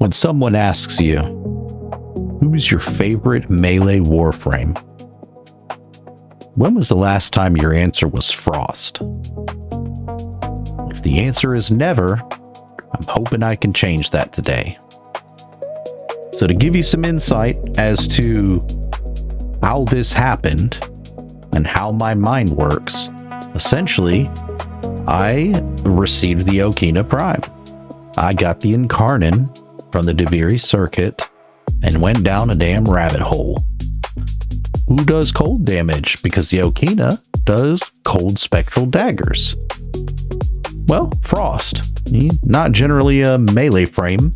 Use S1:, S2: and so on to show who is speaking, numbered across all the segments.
S1: When someone asks you, who's your favorite melee Warframe? When was the last time your answer was Frost? If the answer is never, I'm hoping I can change that today. So to give you some insight as to how this happened and how my mind works, essentially, I received the Okina Prime. I got the Incarnon from the Deviri circuit and went down a damn rabbit hole. Who does cold damage? Because the Okina does cold spectral daggers. Well, Frost. Not generally a melee frame.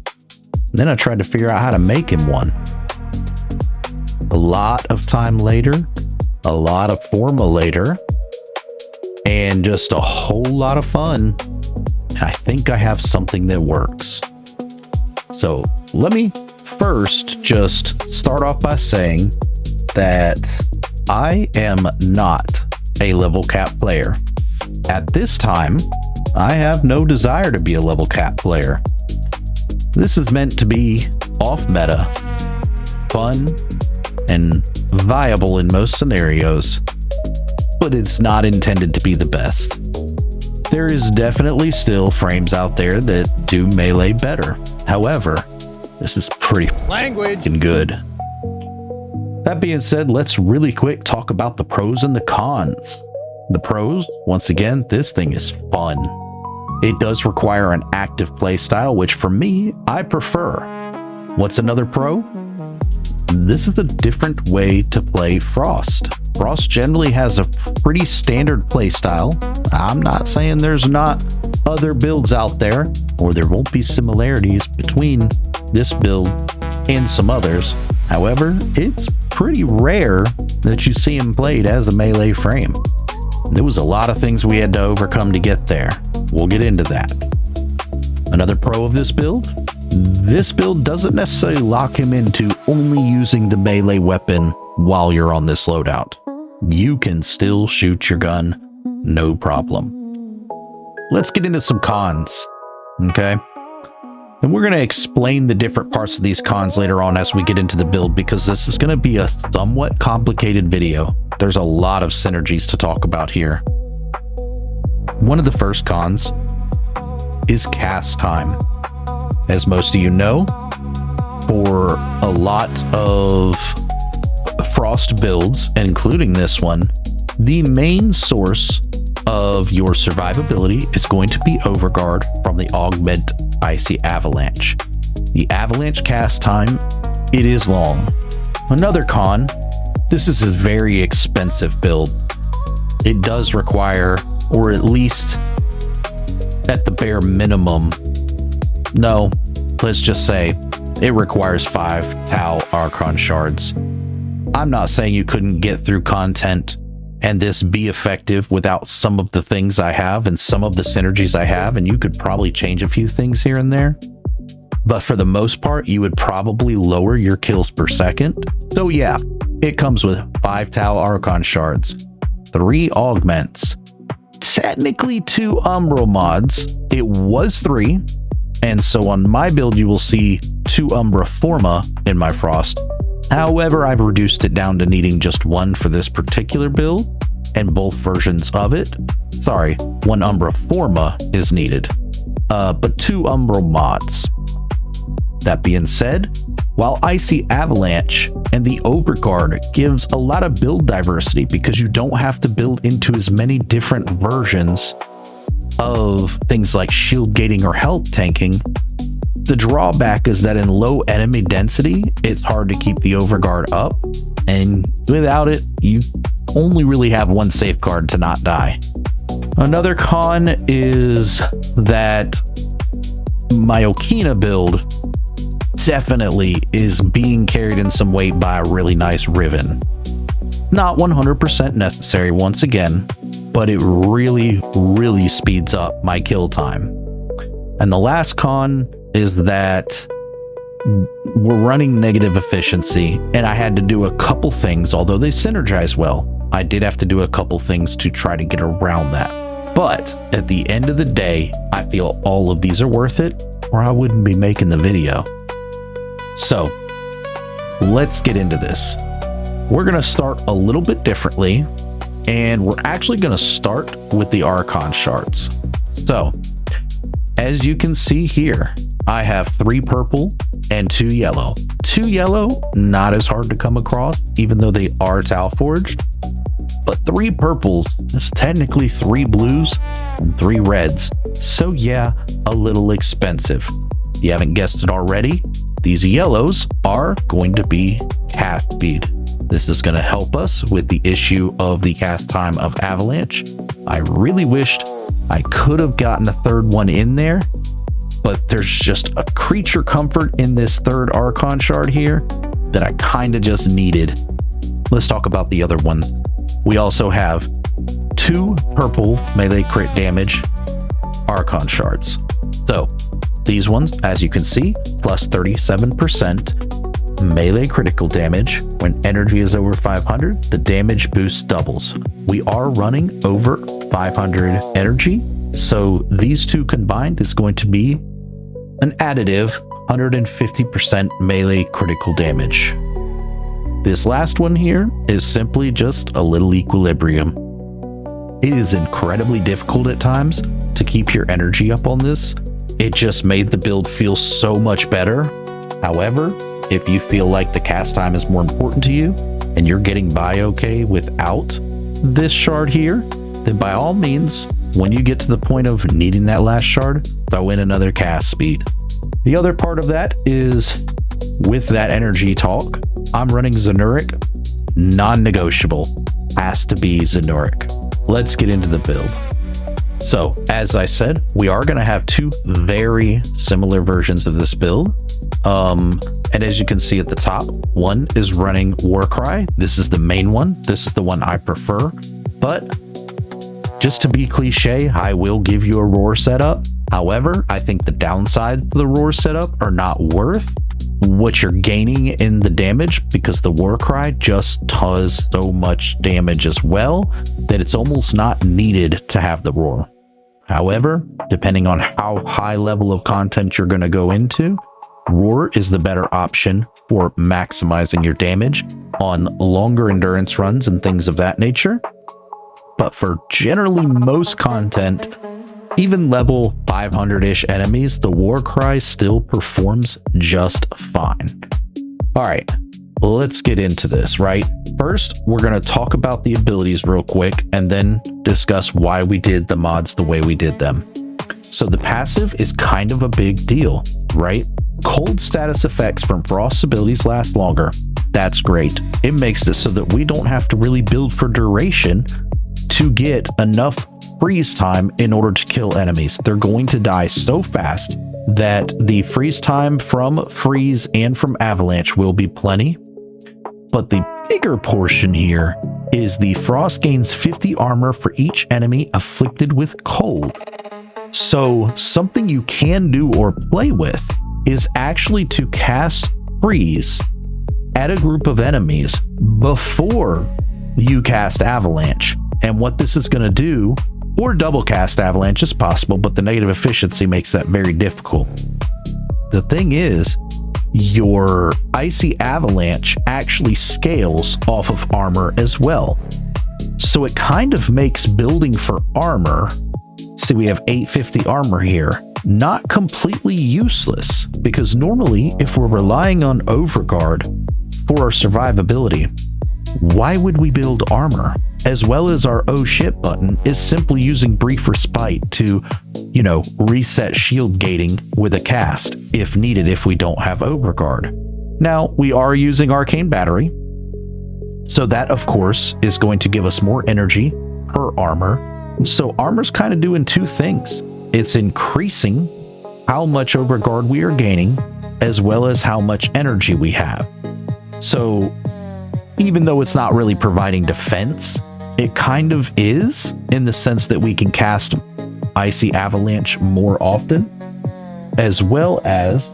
S1: Then I tried to figure out how to make him one. A lot of time later, a lot of forma later, and just a whole lot of fun. I think I have something that works. So let me first just start off by saying that I am not a level cap player. At this time, I have no desire to be a level cap player. This is meant to be off meta, fun, and viable in most scenarios, but it's not intended to be the best. There is definitely still frames out there that do melee better. However, this is pretty fucking good. That being said, let's really quick talk about the pros and the cons. The pros, once again, this thing is fun. It does require an active playstyle, which for me, I prefer. What's another pro? This is a different way to play Frost. Frost generally has a pretty standard playstyle. I'm not saying there's not other builds out there, or there won't be similarities between this build and some others. However, it's pretty rare that you see him played as a melee frame. There was a lot of things we had to overcome to get there. We'll get into that. Another pro of this build doesn't necessarily lock him into only using the melee weapon while you're on this loadout. You can still shoot your gun, no problem. Let's get into some cons, okay? And we're going to explain the different parts of these cons later on as we get into the build, because this is going to be a somewhat complicated video. There's a lot of synergies to talk about here. One of the first cons is cast time. As most of you know, for a lot of Frost builds, including this one, the main source of your survivability is going to be Overguard from the Augment Icy Avalanche. The Avalanche cast time, it is long. Another con, this is a very expensive build. It does require, or at least at the bare minimum, no, let's just say it requires 5 Tau Archon Shards. I'm not saying you couldn't get through content and this be effective without some of the things I have and some of the synergies I have, and you could probably change a few things here and there. But for the most part, you would probably lower your kills per second. So yeah, it comes with 5 Tau Archon Shards, 3 Augments, technically 2 Umbral mods. It was 3. And so on my build, you will see 2 Umbra Forma in my Frost. However, I've reduced it down to needing just 1 for this particular build, and both versions of it. Sorry, 1 Umbra Forma is needed, but 2 Umbral mods. That being said, while Icy Avalanche and the Overguard gives a lot of build diversity because you don't have to build into as many different versions of things like shield gating or health tanking, the drawback is that in low enemy density, it's hard to keep the Overguard up, and without it, you only really have 1 safeguard to not die. Another con is that my Okina build definitely is being carried in some weight by a really nice Riven. Not 100% necessary once again, but it really speeds up my kill time. And the last con is that we're running negative efficiency, and I had to do a couple things. Although they synergize well, I did have to do a couple things to try to get around that. But at the end of the day, I feel all of these are worth it, or I wouldn't be making the video. So let's get into this. We're going to start a little bit differently, and we're actually going to start with the Archon Shards. So as you can see here, I have 3 purple and 2 yellow. 2 yellow, not as hard to come across, even though they are Tau forged. But 3 purples is technically 3 blues and 3 reds. So yeah, a little expensive. If you haven't guessed it already, these yellows are going to be cast speed. This is going to help us with the issue of the cast time of Avalanche. I really wished I could have gotten a 3rd one in there, but there's just a creature comfort in this 3rd Archon Shard here that I kind of just needed. Let's talk about the other ones. We also have 2 purple melee crit damage Archon Shards. So these ones, as you can see, plus 37% melee critical damage. When energy is over 500, the damage boost doubles. We are running over 500 energy, so these 2 combined is going to be an additive 150% melee critical damage. This last one here is simply just a little equilibrium. It is incredibly difficult at times to keep your energy up on this. It just made the build feel so much better. However, if you feel like the cast time is more important to you and you're getting by okay without this shard here, then by all means, when you get to the point of needing that last shard, throw in another cast speed. The other part of that is with that energy talk, I'm running Zenuric, non-negotiable, has to be Zenuric. Let's get into the build. So as I said, we are going to have 2 very similar versions of this build. And as you can see at the top, one is running Warcry. This is the main one. This is the one I prefer. But just to be cliche, I will give you a roar setup. However, I think the downsides of the roar setup are not worth what you're gaining in the damage, because the Warcry just does so much damage as well that it's almost not needed to have the roar. However, depending on how high level of content you're going to go into, roar is the better option for maximizing your damage on longer endurance runs and things of that nature. But for generally most content, even level 500-ish enemies, the Warcry still performs just fine. All right, let's get into this, right? First, we're going to talk about the abilities real quick and then discuss why we did the mods the way we did them. So the passive is kind of a big deal, right? Cold status effects from Frost abilities last longer. That's great. It makes it so that we don't have to really build for duration to get enough freeze time in order to kill enemies. They're going to die so fast that the freeze time from freeze and from avalanche will be plenty. But the bigger portion here is the frost gains 50 armor for each enemy afflicted with cold. So something you can do or play with is actually to cast freeze at a group of enemies before you cast avalanche. And what this is going to do, or double cast avalanche is possible, but the negative efficiency makes that very difficult. The thing is, your icy avalanche actually scales off of armor as well. So it kind of makes building for armor, see we have 850 armor here, not completely useless, because normally if we're relying on overguard for our survivability, why would we build armor? As well as our oh shit button is simply using brief respite to, reset shield gating with a cast if needed if we don't have overguard. Now, we are using arcane battery, so that of course is going to give us more energy per armor. So armor's kind of doing 2 things. It's increasing how much overguard we are gaining, as well as how much energy we have. So even though it's not really providing defense, it kind of is, in the sense that we can cast Icy Avalanche more often, as well as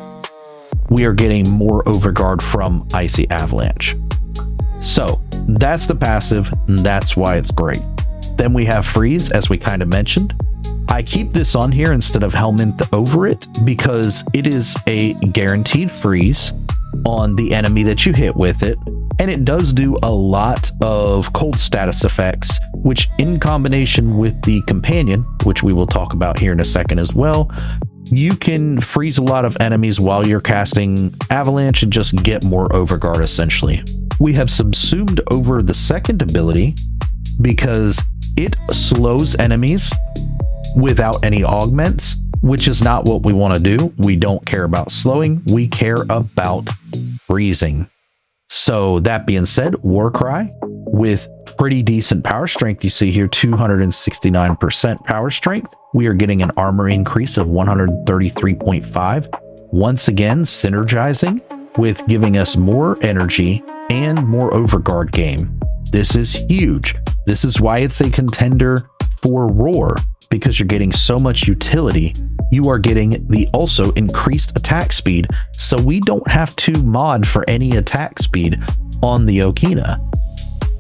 S1: we are getting more overguard from Icy Avalanche. So that's the passive, and that's why it's great. Then we have Freeze, as we kind of mentioned. I keep this on here instead of Helminth over it because it is a guaranteed freeze on the enemy that you hit with it. And it does do a lot of cold status effects, which in combination with the companion, which we will talk about here in a second as well, you can freeze a lot of enemies while you're casting Avalanche and just get more Overguard essentially. We have subsumed over the second ability because it slows enemies without any augments, which is not what we want to do. We don't care about slowing, we care about freezing. So that being said, Warcry with pretty decent power strength, you see here 269% power strength. We are getting an armor increase of 133.5. Once again, synergizing with giving us more energy and more Overguard game. This is huge. This is why it's a contender for Roar, because you're getting so much utility. You are getting the also increased attack speed, so we don't have to mod for any attack speed on the Okina.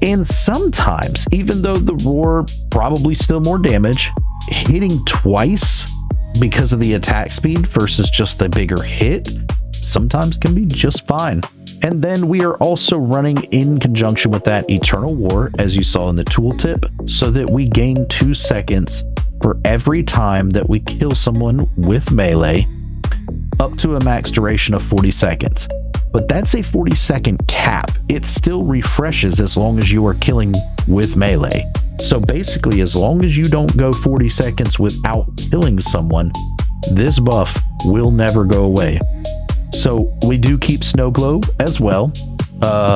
S1: And sometimes, even though the Roar probably still more damage, hitting twice because of the attack speed versus just the bigger hit sometimes can be just fine. And then we are also running in conjunction with that Eternal War, as you saw in the tooltip, so that we gain 2 seconds for every time that we kill someone with melee, up to a max duration of 40 seconds. But that's a 40-second cap. It still refreshes as long as you are killing with melee. So basically, as long as you don't go 40 seconds without killing someone, this buff will never go away. So we do keep Snow Globe as well.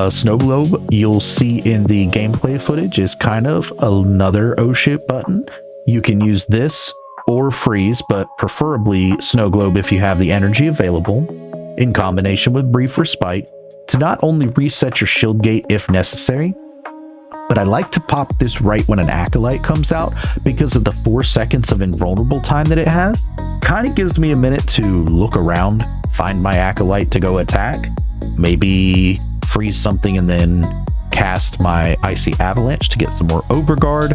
S1: Snow Globe, you'll see in the gameplay footage, is kind of another oh shit button. You can use this or freeze, but preferably Snow Globe if you have the energy available, in combination with Brief Respite, to not only reset your shield gate if necessary, but I like to pop this right when an Acolyte comes out because of the 4 seconds of invulnerable time that it has. Kind of gives me a minute to look around, find my Acolyte to go attack, maybe freeze something and then cast my Icy Avalanche to get some more Overguard,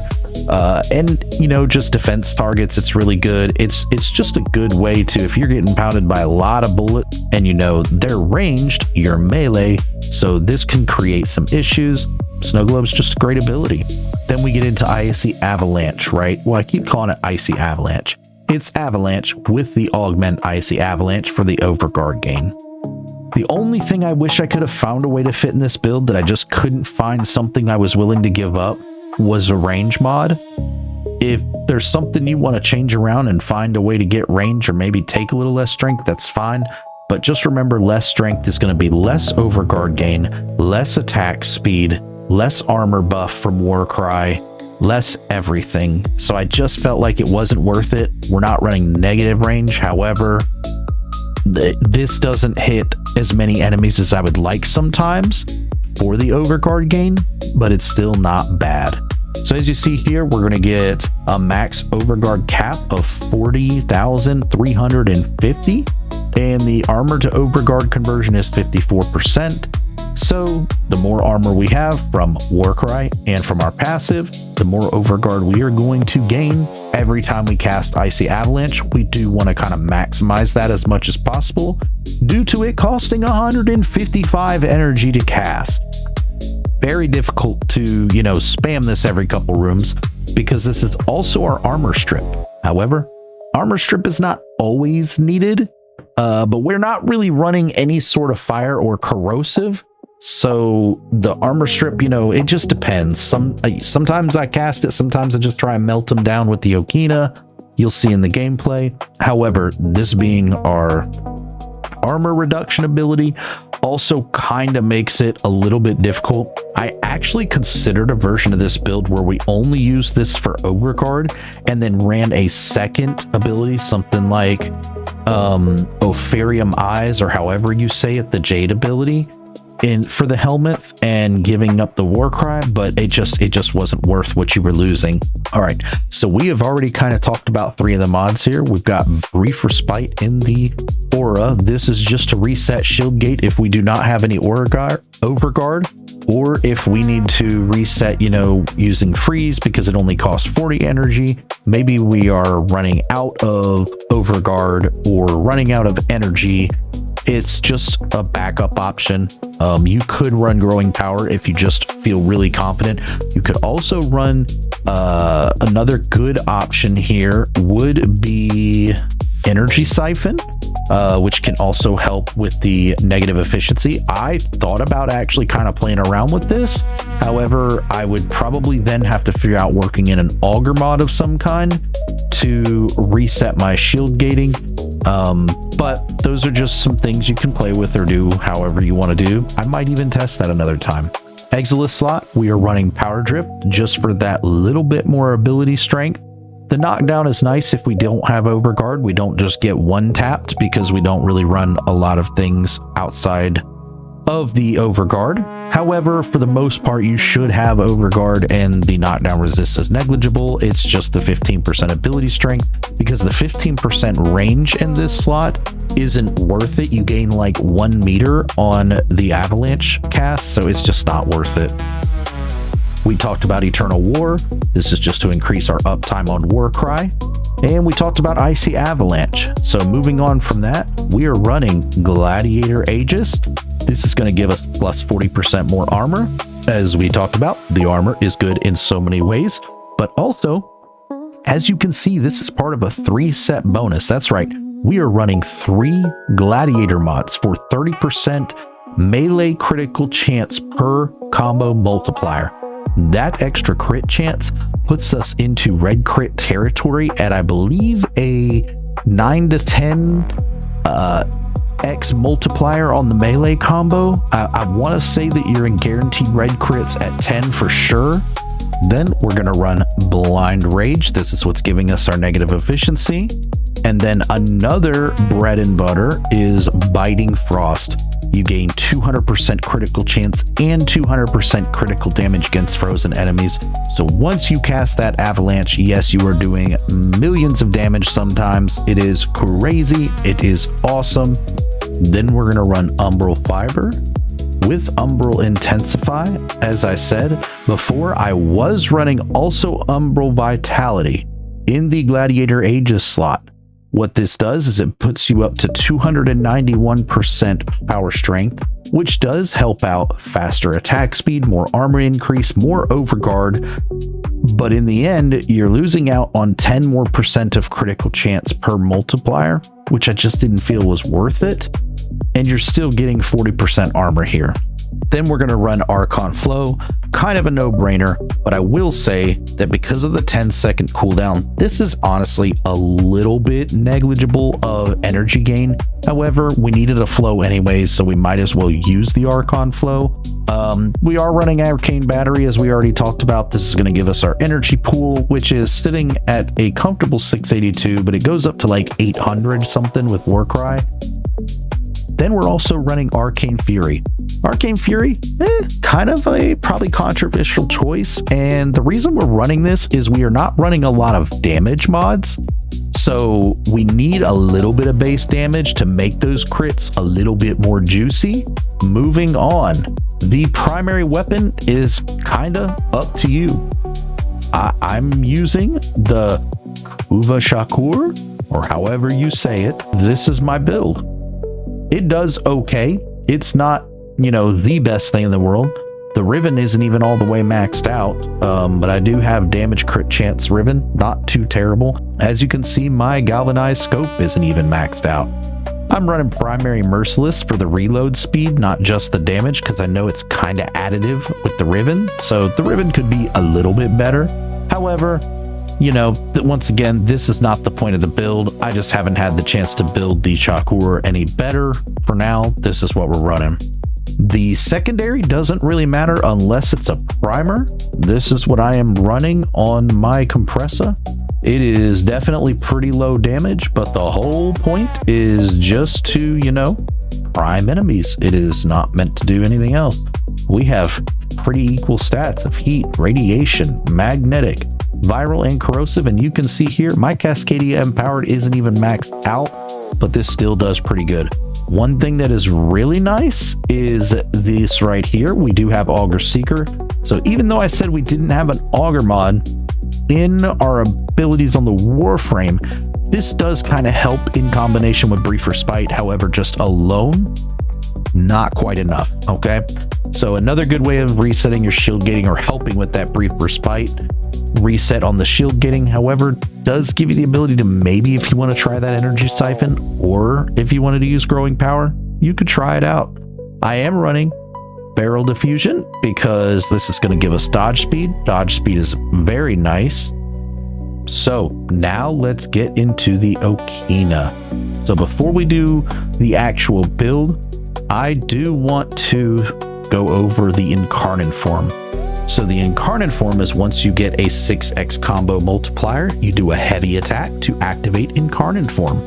S1: and you know, just defense targets. It's really good. It's just a good way to, if you're getting pounded by a lot of bullets and you know they're ranged, you're melee, so this can create some issues. Snow Globe's just a great ability. Then we get into Icy Avalanche, right? Well, I keep calling it Icy Avalanche. It's Avalanche with the augment Icy Avalanche for the Overguard gain. The only thing I wish I could have found a way to fit in this build that I just couldn't find something I was willing to give up was a range mod. If there's something you want to change around and find a way to get range or maybe take a little less strength, that's fine. But just remember, less strength is going to be less Overguard gain, less attack speed, less armor buff from Warcry, less everything. So I just felt like it wasn't worth it. We're not running negative range. However, this doesn't hit as many enemies as I would like sometimes for the Overguard gain, but it's still not bad. So as you see here, we're going to get a max Overguard cap of 40,350, and the armor to Overguard conversion is 54%. So the more armor we have from Warcry and from our passive, the more Overguard we are going to gain every time we cast Icy Avalanche. We do want to kind of maximize that as much as possible due to it costing 155 energy to cast. Very difficult to, you know, spam this every couple rooms because this is also our armor strip. However, armor strip is not always needed, but we're not really running any sort of fire or corrosive. So the armor strip, you know, it just depends. Sometimes I cast it, sometimes I just try and melt them down with the Okina. You'll see in the gameplay. However, this being our armor reduction ability also kind of makes it a little bit difficult. I actually considered a version of this build where we only use this for Overguard and then ran a second ability, something like Opharium Eyes, or however you say it, the Jade ability, for the helmet, and giving up the Warcry, but it just wasn't worth what you were losing. All right, so we have already kind of talked about 3 of the mods here. We've got Brief Respite in the Aura. This is just to reset shield gate if we do not have any Overguard, or if we need to reset, you know, using freeze because it only costs 40 energy. Maybe we are running out of Overguard or running out of energy It's just a backup option. You could run growing power if you just feel really confident. You could also run another good option here would be energy siphon, which can also help with the negative efficiency. I thought about actually kind of playing around with this. However, I would probably then have to figure out working in an auger mod of some kind to reset my shield gating. But those are just some things you can play with or do however you want to do. I might even test that another time. Exilus slot, we are running Power Drip just for that little bit more ability strength. The knockdown is nice if we don't have Overguard. We don't just get one tapped because we don't really run a lot of things outside of the Overguard. However, for the most part, you should have Overguard and the knockdown resist is negligible. It's just the 15% ability strength because the 15% range in this slot isn't worth it. You gain like 1 meter on the avalanche cast, so it's just not worth it. We talked about Eternal War. This is just to increase our uptime on Warcry. And we talked about Icy Avalanche. So moving on from that, we are running Gladiator Aegis. This is going to give us plus 40% more armor. As we talked about, the armor is good in so many ways. But also, as you can see, this is part of a 3-set bonus. That's right. We are running 3 Gladiator mods for 30% melee critical chance per combo multiplier. That extra crit chance puts us into red crit territory at, I believe, a 9 to 10 X multiplier on the melee combo. I want to say that you're in guaranteed red crits at 10 for sure. Then we're going to run Blind Rage. This is what's giving us our negative efficiency. And then another bread and butter is Biting Frost. You gain 200% critical chance and 200% critical damage against frozen enemies. So once you cast that avalanche, yes, you are doing millions of damage sometimes. It is crazy. It is awesome. Then we're going to run Umbral Fiber with Umbral Intensify. As I said before, I was running also Umbral Vitality in the Gladiator Aegis slot. What this does is it puts you up to 291% power strength, which does help out faster attack speed, more armor increase, more overguard. But in the end, you're losing out on 10% more of critical chance per multiplier, which I just didn't feel was worth it. And you're still getting 40% armor here. Then we're going to run Archon Flow, kind of a no-brainer, but I will say that because of the 10-second cooldown, this is honestly a little bit negligible of energy gain. However, we needed a flow anyways, so we might as well use the Archon Flow. We are running Arcane Battery, as we already talked about. This is going to give us our energy pool, which is sitting at a comfortable 682, but it goes up to like 800 something with Warcry. Then we're also running Arcane Fury. Arcane Fury, kind of a probably controversial choice. And the reason we're running this is we are not running a lot of damage mods. So we need a little bit of base damage to make those crits a little bit more juicy. Moving on, the primary weapon is kind of up to you. I'm using the Kuva Shakur, or however you say it. This is my build. It does okay. It's not, the best thing in the world. The Riven isn't even all the way maxed out, but I do have damage crit chance Riven, not too terrible. As you can see, my galvanized scope isn't even maxed out. I'm running primary merciless for the reload speed, not just the damage, because I know it's kind of additive with the Riven, so the Riven could be a little bit better. However, once again, this is not the point of the build. I just haven't had the chance to build the Shakur any better. For now, this is what we're running. The secondary doesn't really matter unless it's a primer. This is what I am running on my compressor. It is definitely pretty low damage, but the whole point is just to, prime enemies. It is not meant to do anything else. We have pretty equal stats of heat, radiation, magnetic, viral, and corrosive, and you can see here my Cascadia Empowered isn't even maxed out, but this still does pretty good. One thing that is really nice is this right here. We do have Augur Seeker, so even though I said we didn't have an Augur mod in our abilities on the Warframe, This does kind of help in combination with Brief Respite. However, just alone, not quite enough. Okay. So another good way of resetting your shield gating or helping with that Brief Respite reset on the shield gating, however, does give you the ability to maybe, if you want to try that Energy Siphon, or if you wanted to use Growing Power, you could try it out. I am running Barrel Diffusion because this is going to give us dodge speed. Dodge speed is very nice. So now let's get into the Okina. So before we do the actual build, I do want to go over the Incarnate form. So the Incarnate form is once you get a 6x combo multiplier, you do a heavy attack to activate Incarnate form.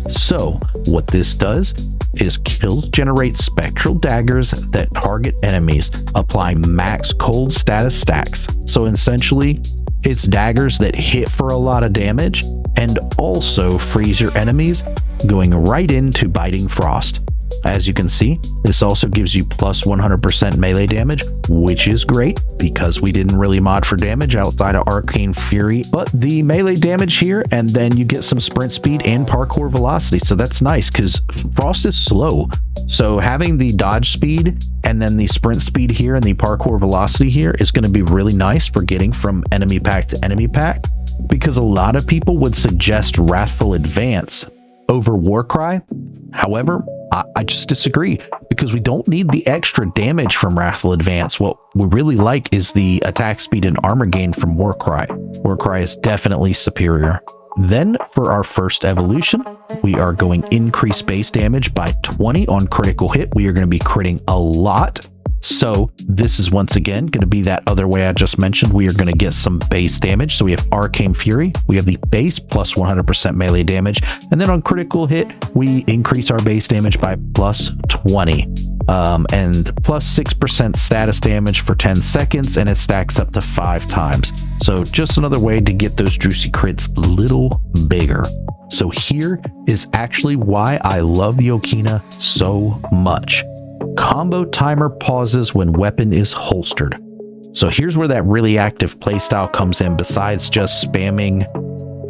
S1: So what this does is kills generate spectral daggers that target enemies, applying max cold status stacks. So essentially, it's daggers that hit for a lot of damage and also freeze your enemies, going right into Biting Frost. As you can see, this also gives you plus 100% melee damage, which is great because we didn't really mod for damage outside of Arcane Fury, but the melee damage here, and then you get some sprint speed and parkour velocity. So that's nice because Frost is slow. So having the dodge speed and then the sprint speed here and the parkour velocity here is going to be really nice for getting from enemy pack to enemy pack, because a lot of people would suggest Wrathful Advance over Warcry. However, I just disagree because we don't need the extra damage from Wrathful Advance. What we really like is the attack speed and armor gain from Warcry. Warcry is definitely superior. Then for our first evolution, we are going increase base damage by 20 on critical hit. We are going to be critting a lot. So this is once again going to be that other way I just mentioned. We are going to get some base damage. So we have Arcane Fury, we have the base plus 100% melee damage, and then on critical hit we increase our base damage by plus 20 and plus 6% status damage for 10 seconds, and it stacks up to 5 times. So just another way to get those juicy crits a little bigger. So here is actually why I love the Okina so much. Combo timer pauses when weapon is holstered. So here's where that really active playstyle comes in. Besides just spamming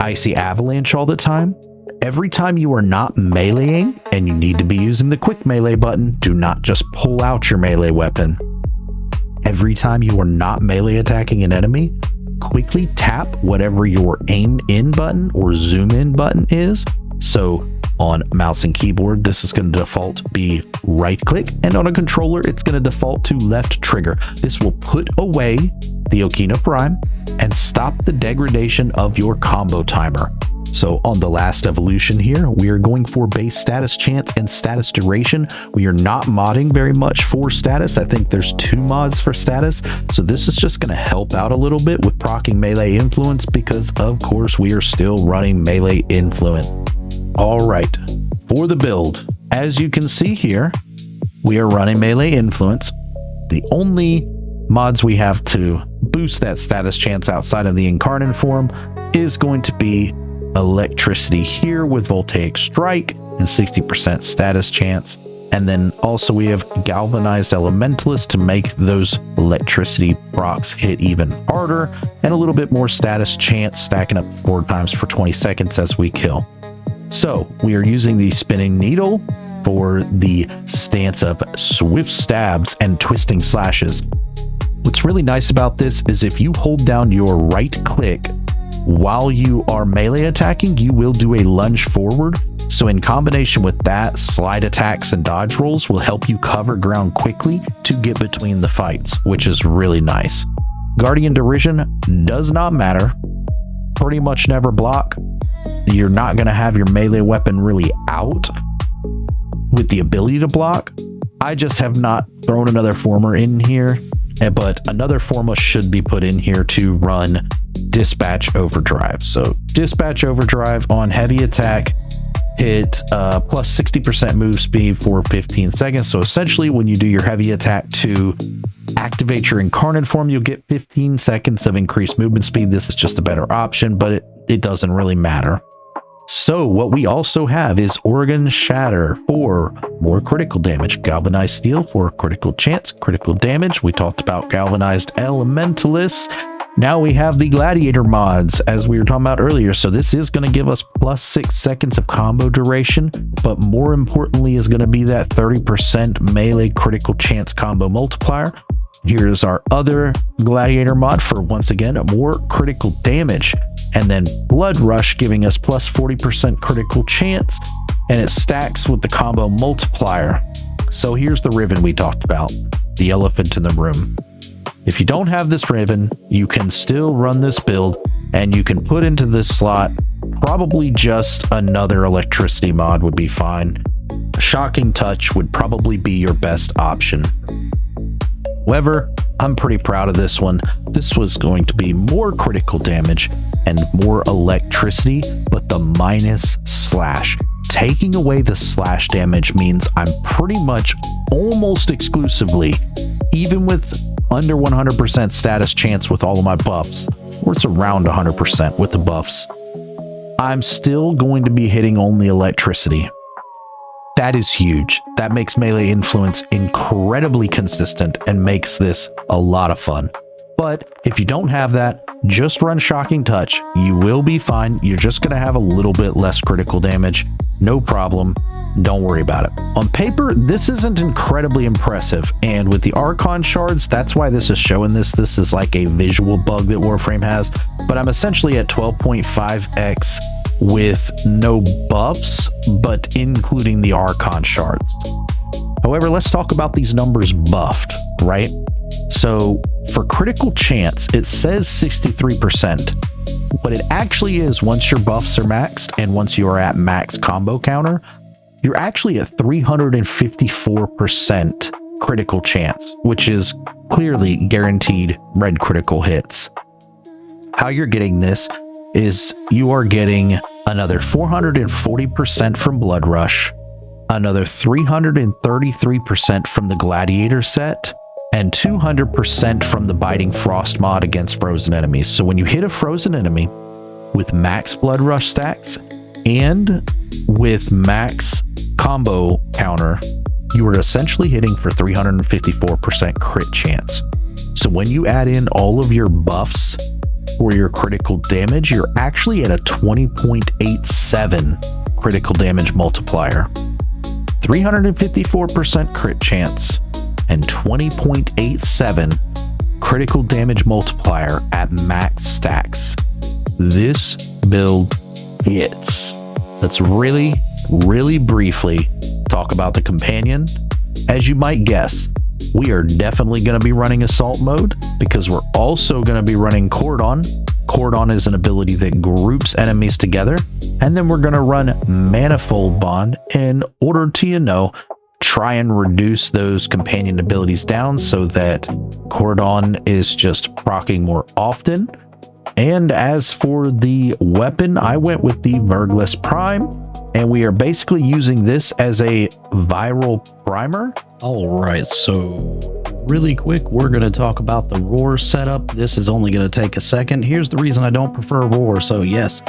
S1: Icy Avalanche all the time, every time you are not meleeing and you need to be using the quick melee button, do not just pull out your melee weapon. Every time you are not melee attacking an enemy, quickly tap whatever your aim in button or zoom in button is. So on mouse and keyboard, this is going to default be right click, and on a controller, it's going to default to left trigger. This will put away the Okina Prime and stop the degradation of your combo timer. So on the last evolution here, we are going for base status chance and status duration. We are not modding very much for status. I think there's 2 mods for status. So this is just going to help out a little bit with proccing melee influence because of course we are still running melee influence. All right, for the build, as you can see here, we are running melee influence. The only mods we have to boost that status chance outside of the Incarnate form is going to be electricity here with Voltaic Strike and 60% status chance. And then also we have Galvanized Elementalist to make those electricity procs hit even harder, and a little bit more status chance, stacking up 4 times for 20 seconds as we kill. So we are using the Spinning Needle for the stance of Swift Stabs and Twisting Slashes. What's really nice about this is if you hold down your right click while you are melee attacking, you will do a lunge forward. So in combination with that, slide attacks and dodge rolls will help you cover ground quickly to get between the fights, which is really nice. Guardian Derision does not matter. Pretty much never block. You're not going to have your melee weapon really out with the ability to block. I just have not thrown another former in here, but another former should be put in here to run Dispatch Overdrive. So Dispatch Overdrive on heavy attack, hit plus 60% move speed for 15 seconds. So essentially when you do your heavy attack to activate your Incarnate form, you'll get 15 seconds of increased movement speed. This is just a better option, but it doesn't really matter. So what we also have is Organ Shatter for more critical damage, Galvanized Steel for critical chance, critical damage. We talked about Galvanized Elementalist Now we have the gladiator mods, as we were talking about earlier. So this is going to give us plus 6 seconds of combo duration, but more importantly is going to be that 30% melee critical chance combo multiplier. Here's our other gladiator mod for, once again, more critical damage. And then blood rush giving us plus 40% critical chance, and it stacks with the combo multiplier. So here's the ribbon we talked about, the elephant in the room. If you don't have this ribbon, you can still run this build, and you can put into this slot probably just another electricity mod would be fine. Shocking Touch would probably be your best option. However, I'm pretty proud of this one. This was going to be more critical damage and more electricity, but the minus slash. Taking away the slash damage means I'm pretty much almost exclusively, even with under 100% status chance with all of my buffs, or it's around 100% with the buffs, I'm still going to be hitting only electricity. That is huge. That makes melee influence incredibly consistent and makes this a lot of fun. But if you don't have that, just run Shocking Touch. You will be fine. You're just going to have a little bit less critical damage. No problem. Don't worry about it. On paper, this isn't incredibly impressive, and with the Archon Shards, that's why this is showing this. This is like a visual bug that Warframe has, but I'm essentially at 12.5x with no buffs, but including the Archon Shards. However, let's talk about these numbers buffed, right? So for critical chance, it says 63%. What it actually is, once your buffs are maxed and once you are at max combo counter, you're actually at 354% critical chance, which is clearly guaranteed red critical hits. How you're getting this is you are getting another 440% from Blood Rush, another 333% from the Gladiator set, and 200% from the Biting Frost mod against frozen enemies. So when you hit a frozen enemy with max Blood Rush stacks and with max combo counter, you are essentially hitting for 354% crit chance. So when you add in all of your buffs for your critical damage, you're actually at a 20.87 critical damage multiplier. 354% crit chance and 20.87 critical damage multiplier at max stacks. This build hits. Let's really briefly talk about the companion. As you might guess, we are definitely going to be running assault mode because we're also going to be running Cordon. Cordon is an ability that groups enemies together, and then we're going to run Manifold Bond in order to, try and reduce those companion abilities down so that Cordon is just proccing more often. And as for the weapon, I went with the Vergless Prime, and we are basically using this as a viral primer. All right, so really quick, we're going to talk about the Roar setup. This is only going to take a second. Here's the reason I don't prefer Roar. So yes,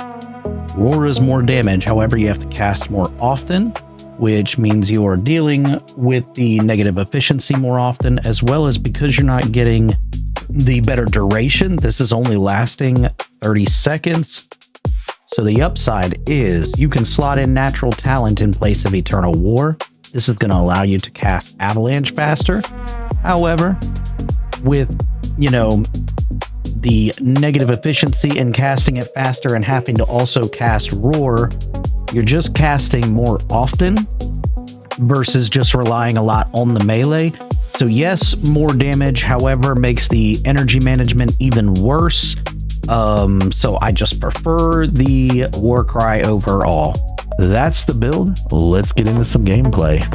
S1: Roar is more damage. However, you have to cast more often, which means you are dealing with the negative efficiency more often, as well as because you're not getting the better duration. This is only lasting 30 seconds. So the upside is you can slot in Natural Talent in place of Eternal War. This is going to allow you to cast Avalanche faster. However, with, the negative efficiency and casting it faster and having to also cast Roar, you're just casting more often versus just relying a lot on the melee. So yes, more damage, however, makes the energy management even worse. So I just prefer the Warcry overall. That's the build. Let's get into some gameplay.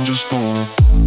S2: just born.